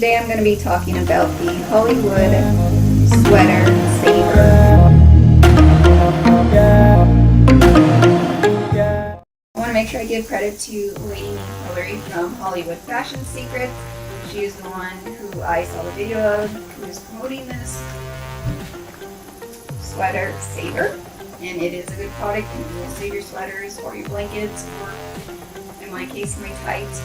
today I'm going to be talking about the HollyWood Sweater Saver. I want to make sure I give credit to Lady Hillary from HollyWood Fashion Secrets. She is the one who I saw the video of, who is promoting this sweater saver. And it is a good product, and it will save your sweaters or your blankets, or in my case, my tights.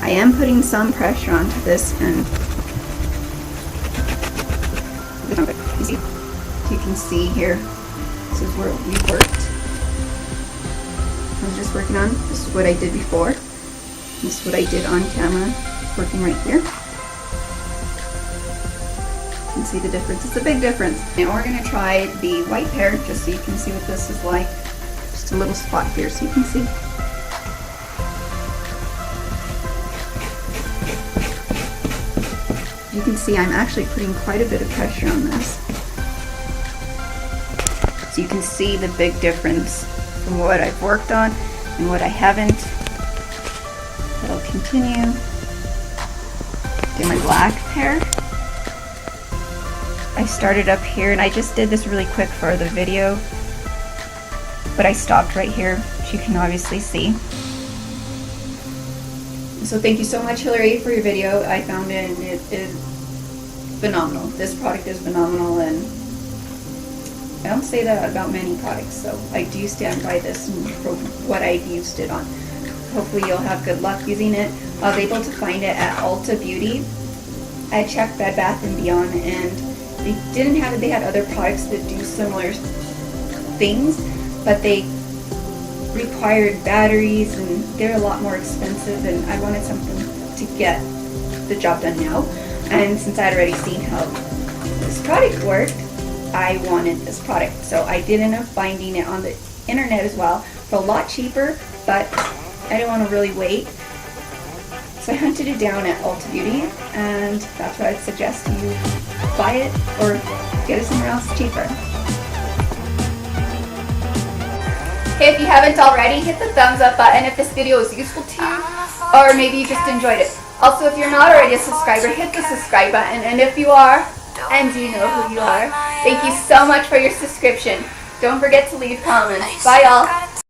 I am putting some pressure onto this end. You can see here, this is where we worked. I was just working on, this is what I did before. This is what I did on camera, working right here. You can see the difference, it's a big difference. Now we're going to try the white pair, just so you can see what this is like. Just a little spot here so you can see. You can see I'm actually putting quite a bit of pressure on this. So you can see the big difference from what I've worked on and what I haven't. But I'll continue. Get my black pair. I started up here and I just did this really quick for the video, but I stopped right here, which you can obviously see. So thank you so much, Hillary, for your video. I found it and it is phenomenal. This product is phenomenal, and I don't say that about many products, so I do stand by this for what I've used it on. Hopefully you'll have good luck using it. I was able to find it at Ulta Beauty. I checked Bed Bath & Beyond, and they didn't have it. They had other products that do similar things, but they required batteries and they're a lot more expensive, and I wanted something to get the job done now. And since I'd already seen how this product worked, I wanted this product. So I did end up finding it on the internet as well for a lot cheaper, but I didn't want to really wait. So I hunted it down at Ulta Beauty, and that's what I'd suggest you buy it or get it somewhere else cheaper. Hey, if you haven't already, hit the thumbs up button if this video is useful to you, or maybe you just enjoyed it. Also, if you're not already a subscriber, hit the subscribe button, and if you are, and you know who you are, thank you so much for your subscription. Don't forget to leave comments. Bye, y'all.